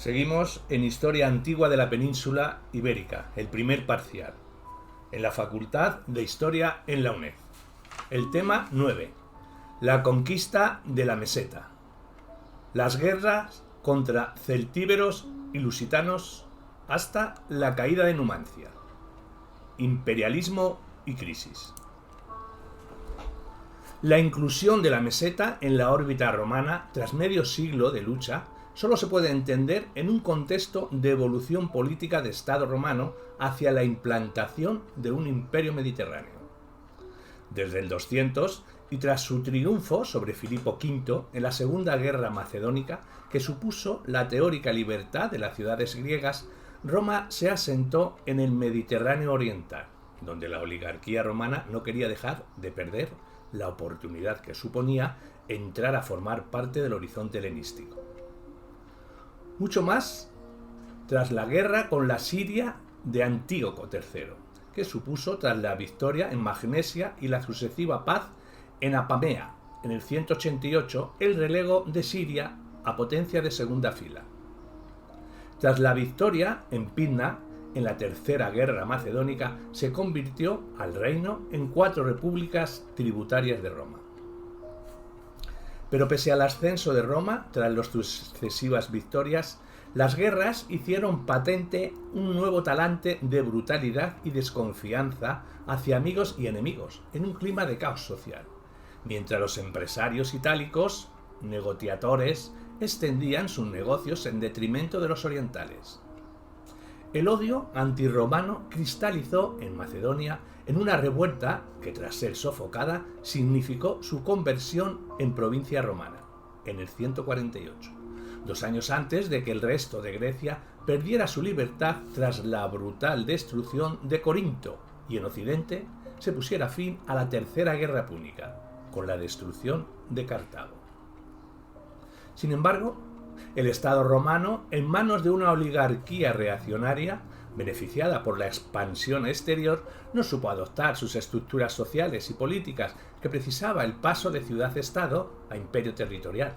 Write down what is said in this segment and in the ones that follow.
Seguimos en Historia Antigua de la Península Ibérica, el primer parcial, en la Facultad de Historia en la UNED. El tema 9. La conquista de la meseta. Las guerras contra celtíberos y lusitanos hasta la caída de Numancia. Imperialismo y crisis. La inclusión de la meseta en la órbita romana tras medio siglo de lucha solo se puede entender en un contexto de evolución política de Estado romano hacia la implantación de un imperio mediterráneo. Desde el 200 y tras su triunfo sobre Filipo V en la Segunda Guerra Macedónica, que supuso la teórica libertad de las ciudades griegas, Roma se asentó en el Mediterráneo oriental, donde la oligarquía romana no quería dejar de perder la oportunidad que suponía entrar a formar parte del horizonte helenístico. Mucho más tras la guerra con la Siria de Antíoco III, que supuso tras la victoria en Magnesia y la sucesiva paz en Apamea, en el 188, el relego de Siria a potencia de segunda fila. Tras la victoria en Pidna, en la Tercera Guerra Macedónica, se convirtió al reino en 4 repúblicas tributarias de Roma. Pero pese al ascenso de Roma, tras las sucesivas victorias, las guerras hicieron patente un nuevo talante de brutalidad y desconfianza hacia amigos y enemigos, en un clima de caos social, mientras los empresarios itálicos, negociadores, extendían sus negocios en detrimento de los orientales. El odio antirromano cristalizó en Macedonia en una revuelta que, tras ser sofocada, significó su conversión en provincia romana, en el 148, 2 años antes de que el resto de Grecia perdiera su libertad tras la brutal destrucción de Corinto y en Occidente se pusiera fin a la Tercera Guerra Púnica, con la destrucción de Cartago. Sin embargo, el Estado romano, en manos de una oligarquía reaccionaria, beneficiada por la expansión exterior, no supo adoptar sus estructuras sociales y políticas que precisaba el paso de ciudad-estado a imperio territorial.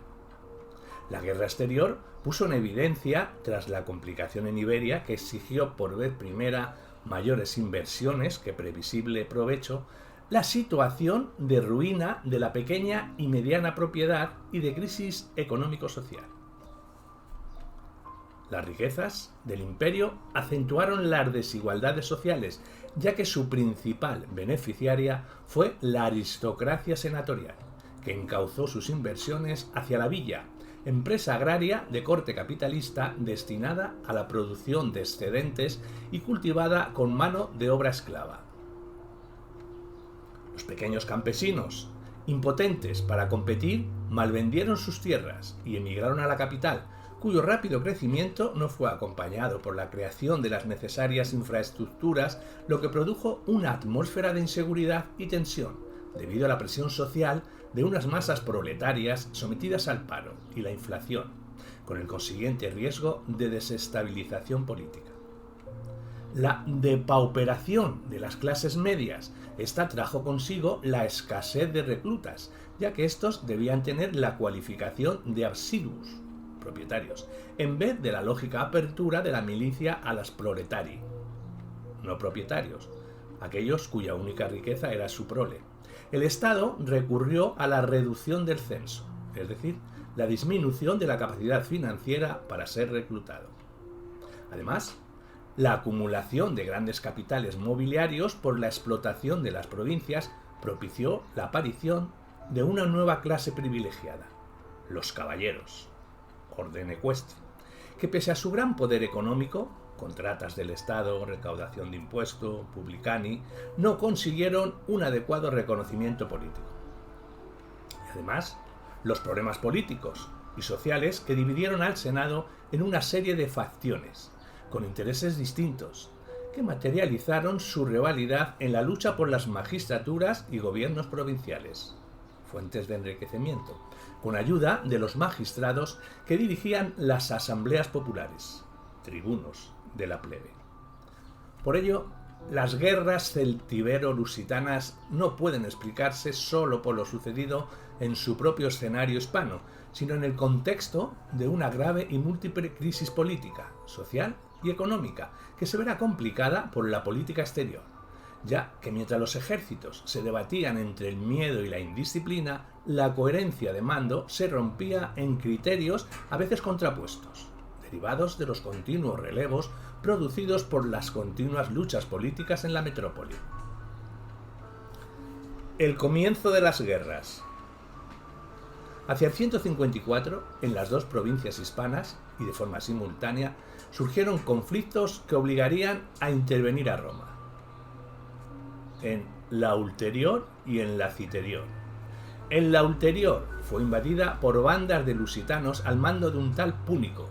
La guerra exterior puso en evidencia, tras la complicación en Iberia, que exigió por vez primera mayores inversiones que previsible provecho, la situación de ruina de la pequeña y mediana propiedad y de crisis económico-social. Las riquezas del imperio acentuaron las desigualdades sociales, ya que su principal beneficiaria fue la aristocracia senatorial, que encauzó sus inversiones hacia la villa, empresa agraria de corte capitalista destinada a la producción de excedentes y cultivada con mano de obra esclava. Los pequeños campesinos, impotentes para competir, malvendieron sus tierras y emigraron a la capital, cuyo rápido crecimiento no fue acompañado por la creación de las necesarias infraestructuras, lo que produjo una atmósfera de inseguridad y tensión, debido a la presión social de unas masas proletarias sometidas al paro y la inflación, con el consiguiente riesgo de desestabilización política. La depauperación de las clases medias, esta trajo consigo la escasez de reclutas, ya que estos debían tener la cualificación de absidius, propietarios, en vez de la lógica apertura de la milicia a las proletari, no propietarios, aquellos cuya única riqueza era su prole. El Estado recurrió a la reducción del censo, es decir, la disminución de la capacidad financiera para ser reclutado. Además, la acumulación de grandes capitales mobiliarios por la explotación de las provincias propició la aparición de una nueva clase privilegiada, los caballeros, orden ecuestre, que pese a su gran poder económico, contratas del Estado, recaudación de impuestos, publicani, no consiguieron un adecuado reconocimiento político. Y además, los problemas políticos y sociales que dividieron al Senado en una serie de facciones, con intereses distintos, que materializaron su rivalidad en la lucha por las magistraturas y gobiernos provinciales, fuentes de enriquecimiento, con ayuda de los magistrados que dirigían las asambleas populares, tribunos de la plebe. Por ello, las guerras celtibero-lusitanas no pueden explicarse solo por lo sucedido en su propio escenario hispano, sino en el contexto de una grave y múltiple crisis política, social y económica, que se verá complicada por la política exterior, ya que mientras los ejércitos se debatían entre el miedo y la indisciplina, la coherencia de mando se rompía en criterios a veces contrapuestos, derivados de los continuos relevos producidos por las continuas luchas políticas en la metrópoli. El comienzo de las guerras. Hacia el 154, en las dos provincias hispanas, y de forma simultánea, surgieron conflictos que obligarían a intervenir a Roma, en la ulterior y en la citerior. En la ulterior fue invadida por bandas de lusitanos al mando de un tal Púnico,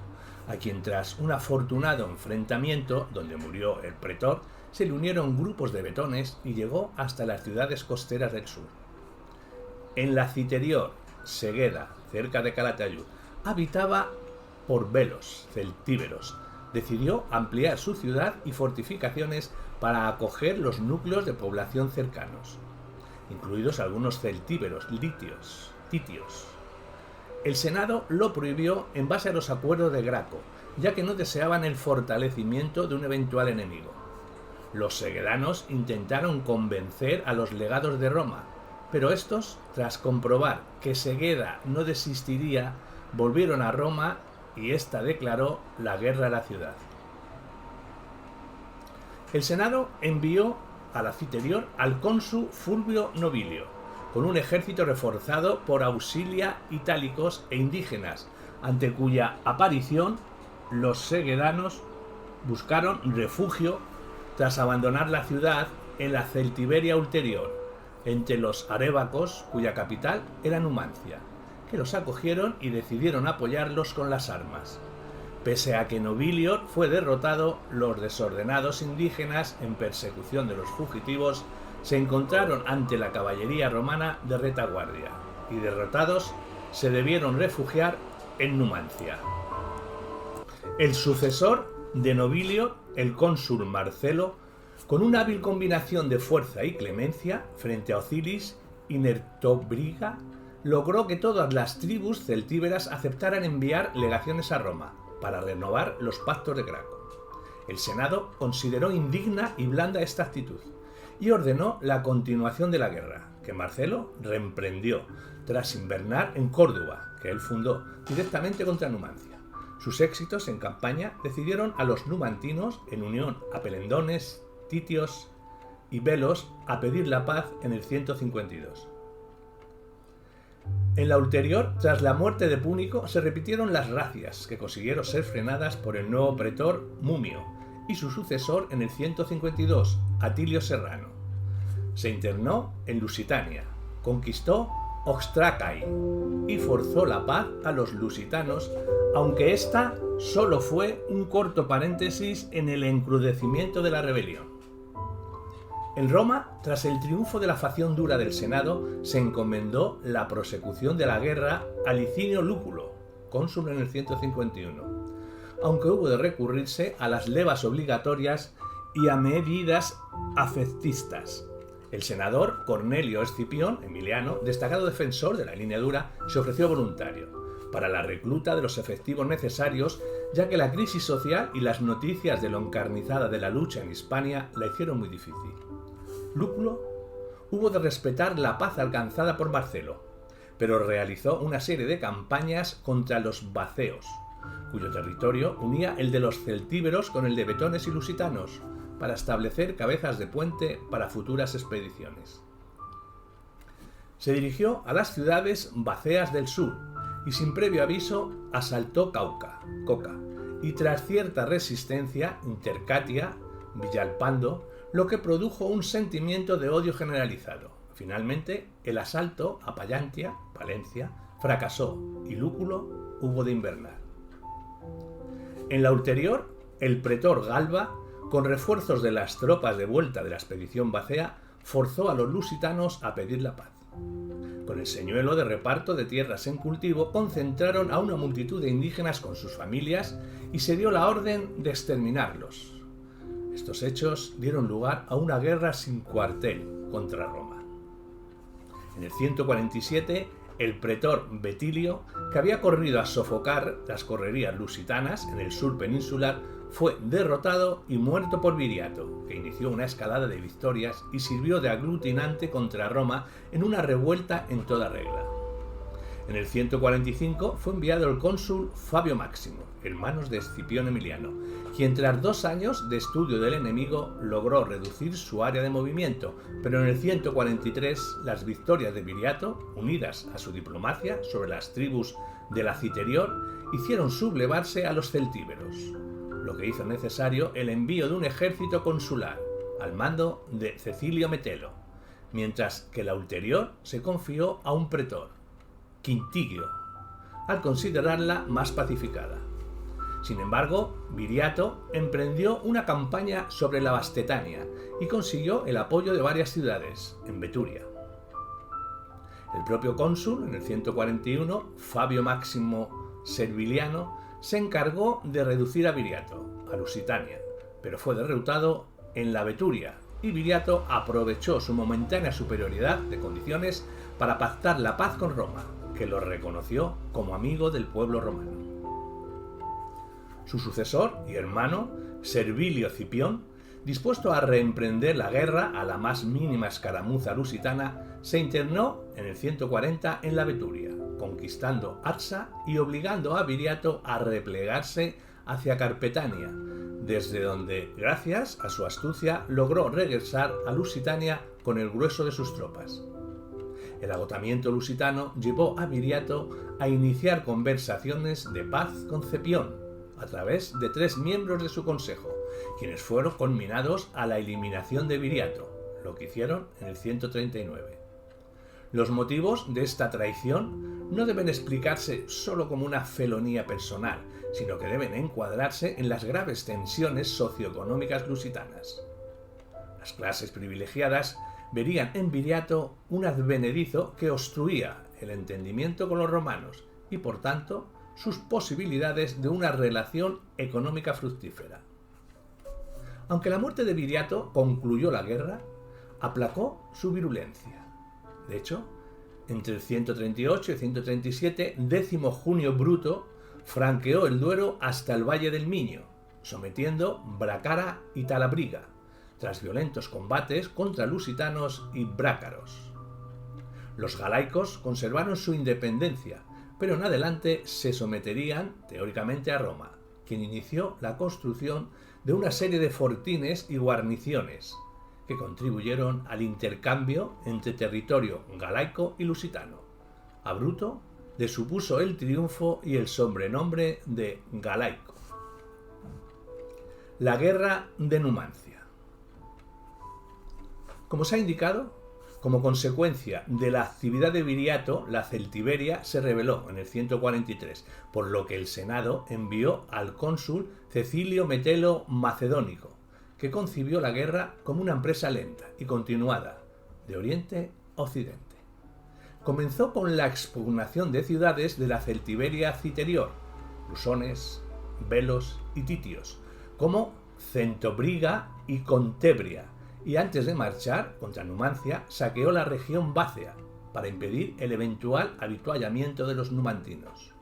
a quien tras un afortunado enfrentamiento, donde murió el pretor, se le unieron grupos de vetones y llegó hasta las ciudades costeras del sur. En la citerior, Segueda, cerca de Calatayud, habitaba por velos, celtíberos. Decidió ampliar su ciudad y fortificaciones para acoger los núcleos de población cercanos, incluidos algunos celtíberos, titios. El Senado lo prohibió en base a los acuerdos de Graco, ya que no deseaban el fortalecimiento de un eventual enemigo. Los seguedanos intentaron convencer a los legados de Roma, pero estos, tras comprobar que Segueda no desistiría, volvieron a Roma y ésta declaró la guerra a la ciudad. El Senado envió a la citerior al cónsul Fulvio Nobilio, con un ejército reforzado por auxilia itálicos e indígenas, ante cuya aparición los seguedanos buscaron refugio tras abandonar la ciudad en la Celtiberia ulterior, entre los arébacos, cuya capital era Numancia, que los acogieron y decidieron apoyarlos con las armas. Pese a que Nobilio fue derrotado, los desordenados indígenas, en persecución de los fugitivos, se encontraron ante la caballería romana de retaguardia, y derrotados se debieron refugiar en Numancia. El sucesor de Nobilio, el cónsul Marcelo, con una hábil combinación de fuerza y clemencia frente a Ocilis y Nertobriga, logró que todas las tribus celtíberas aceptaran enviar legaciones a Roma para renovar los pactos de Graco. El Senado consideró indigna y blanda esta actitud y ordenó la continuación de la guerra, que Marcelo reemprendió tras invernar en Córdoba, que él fundó, directamente contra Numancia. Sus éxitos en campaña decidieron a los numantinos, en unión a pelendones, titios y velos, a pedir la paz en el 152. En la ulterior, tras la muerte de Púnico, se repitieron las racias, que consiguieron ser frenadas por el nuevo pretor Mumio y su sucesor en el 152, Atilio Serrano. Se internó en Lusitania, conquistó Oxtracai y forzó la paz a los lusitanos, aunque esta solo fue un corto paréntesis en el encrudecimiento de la rebelión. En Roma, tras el triunfo de la facción dura del Senado, se encomendó la prosecución de la guerra a Licinio Lúculo, cónsul en el 151, aunque hubo de recurrirse a las levas obligatorias y a medidas afectistas. El senador Cornelio Escipión Emiliano, destacado defensor de la línea dura, se ofreció voluntario para la recluta de los efectivos necesarios, ya que la crisis social y las noticias de lo encarnizada de la lucha en Hispania la hicieron muy difícil. Lúculo hubo de respetar la paz alcanzada por Marcelo, pero realizó una serie de campañas contra los vaceos, cuyo territorio unía el de los celtíberos con el de vetones y lusitanos, para establecer cabezas de puente para futuras expediciones. Se dirigió a las ciudades vacéas del sur y sin previo aviso asaltó Coca, y tras cierta resistencia, Intercatia, Villalpando, lo que produjo un sentimiento de odio generalizado. Finalmente, el asalto a Pallantia, Valencia, fracasó y Lúculo hubo de invernar. En la ulterior, el pretor Galba, con refuerzos de las tropas de vuelta de la expedición vacea, forzó a los lusitanos a pedir la paz. Con el señuelo de reparto de tierras en cultivo, concentraron a una multitud de indígenas con sus familias y se dio la orden de exterminarlos. Estos hechos dieron lugar a una guerra sin cuartel contra Roma. En el 147, El pretor Betilio, que había corrido a sofocar las correrías lusitanas en el sur peninsular, fue derrotado y muerto por Viriato, que inició una escalada de victorias y sirvió de aglutinante contra Roma en una revuelta en toda regla. En el 145 fue enviado el cónsul Fabio Máximo, hermano de Escipión Emiliano, quien tras 2 años de estudio del enemigo logró reducir su área de movimiento, pero en el 143 las victorias de Viriato, unidas a su diplomacia sobre las tribus de la Citerior, hicieron sublevarse a los celtíberos, lo que hizo necesario el envío de un ejército consular, al mando de Cecilio Metelo, mientras que la ulterior se confió a un pretor, Quintigio, al considerarla más pacificada. Sin embargo, Viriato emprendió una campaña sobre la Bastetania y consiguió el apoyo de varias ciudades, en Beturia. El propio cónsul, en el 141, Fabio Máximo Serviliano, se encargó de reducir a Viriato, a Lusitania, pero fue derrotado en la Beturia, y Viriato aprovechó su momentánea superioridad de condiciones para pactar la paz con Roma, que lo reconoció como amigo del pueblo romano. Su sucesor y hermano, Servilio Cipión, dispuesto a reemprender la guerra a la más mínima escaramuza lusitana, se internó en el 140 en la Beturia, conquistando Arsa y obligando a Viriato a replegarse hacia Carpetania, desde donde, gracias a su astucia, logró regresar a Lusitania con el grueso de sus tropas. El agotamiento lusitano llevó a Viriato a iniciar conversaciones de paz con Cepión, a través de 3 miembros de su consejo, quienes fueron conminados a la eliminación de Viriato, lo que hicieron en el 139. Los motivos de esta traición no deben explicarse solo como una felonía personal, sino que deben encuadrarse en las graves tensiones socioeconómicas lusitanas. Las clases privilegiadas verían en Viriato un advenedizo que obstruía el entendimiento con los romanos y, por tanto, sus posibilidades de una relación económica fructífera. Aunque la muerte de Viriato concluyó la guerra, aplacó su virulencia. De hecho, entre el 138 y el 137, Décimo Junio Bruto franqueó el Duero hasta el Valle del Miño, sometiendo Bracara y Talabriga, tras violentos combates contra lusitanos y brácaros. Los galaicos conservaron su independencia, pero en adelante se someterían teóricamente a Roma, quien inició la construcción de una serie de fortines y guarniciones que contribuyeron al intercambio entre territorio galaico y lusitano. A Bruto le supuso el triunfo y el sobrenombre de Galaico. La guerra de Numancia. Como se ha indicado, como consecuencia de la actividad de Viriato, la Celtiberia se rebeló en el 143, por lo que el Senado envió al cónsul Cecilio Metelo Macedónico, que concibió la guerra como una empresa lenta y continuada, de oriente a occidente. Comenzó con la expugnación de ciudades de la Celtiberia Citerior, Lusones, Velos y Titios, como Centobriga y Contebria, y antes de marchar contra Numancia saqueó la región Vácea para impedir el eventual avituallamiento de los numantinos.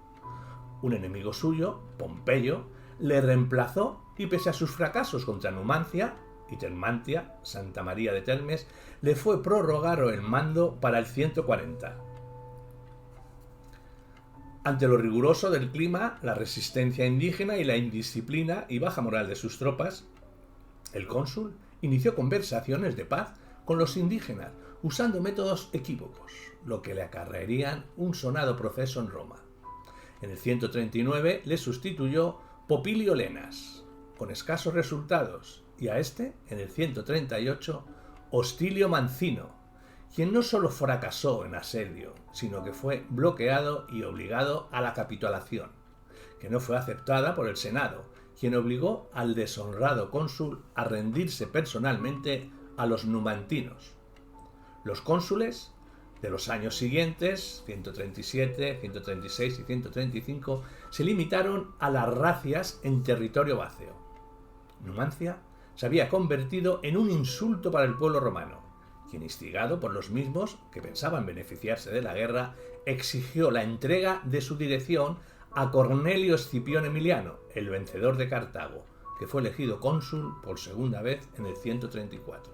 Un enemigo suyo, Pompeyo, le reemplazó y pese a sus fracasos contra Numancia y Termantia, Santa María de Termes, le fue prorrogado el mando para el 140. Ante lo riguroso del clima, la resistencia indígena y la indisciplina y baja moral de sus tropas, el cónsul inició conversaciones de paz con los indígenas, usando métodos equívocos, lo que le acarrearían un sonado proceso en Roma. En el 139 le sustituyó Popilio Lenas, con escasos resultados, y a este, en el 138, Hostilio Mancino, quien no solo fracasó en asedio, sino que fue bloqueado y obligado a la capitulación, que no fue aceptada por el Senado, quien obligó al deshonrado cónsul a rendirse personalmente a los numantinos. Los cónsules de los años siguientes, 137, 136 y 135, se limitaron a las racias en territorio váceo. Numancia se había convertido en un insulto para el pueblo romano, quien, instigado por los mismos que pensaban beneficiarse de la guerra, exigió la entrega de su dirección a Cornelio Escipión Emiliano, el vencedor de Cartago, que fue elegido cónsul por segunda vez en el 134.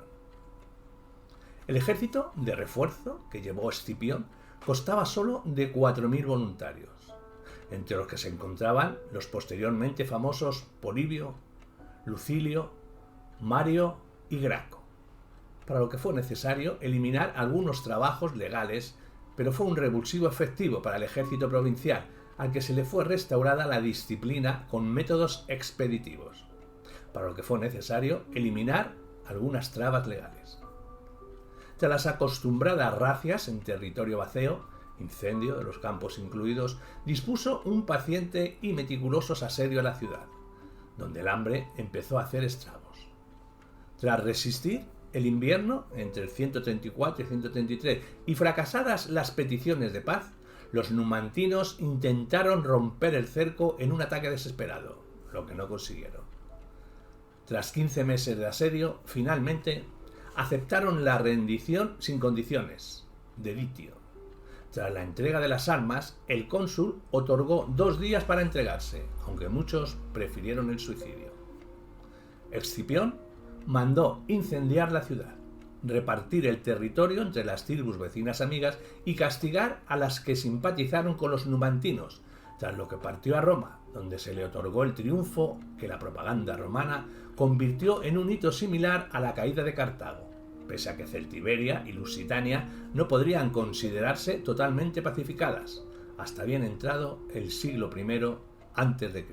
El ejército de refuerzo que llevó Escipión constaba solo de 4.000 voluntarios, entre los que se encontraban los posteriormente famosos Polibio, Lucilio, Mario y Graco, para lo que fue necesario eliminar algunos trabajos legales, pero fue un revulsivo efectivo para el ejército provincial, al que se le fue restaurada la disciplina con métodos expeditivos, para lo que fue necesario eliminar algunas trabas legales. Tras las acostumbradas racias en territorio vacío, incendio de los campos incluidos, dispuso un paciente y meticuloso asedio a la ciudad, donde el hambre empezó a hacer estragos. Tras resistir el invierno entre el 134 y 133 y fracasadas las peticiones de paz, los numantinos intentaron romper el cerco en un ataque desesperado, lo que no consiguieron. Tras 15 meses de asedio, finalmente aceptaron la rendición sin condiciones de Ditio. Tras la entrega de las armas, el cónsul otorgó 2 días para entregarse, aunque muchos prefirieron el suicidio. Escipión mandó incendiar la ciudad, repartir el territorio entre las tribus vecinas amigas y castigar a las que simpatizaron con los numantinos, tras lo que partió a Roma, donde se le otorgó el triunfo que la propaganda romana convirtió en un hito similar a la caída de Cartago, pese a que Celtiberia y Lusitania no podrían considerarse totalmente pacificadas, hasta bien entrado el siglo I a.C.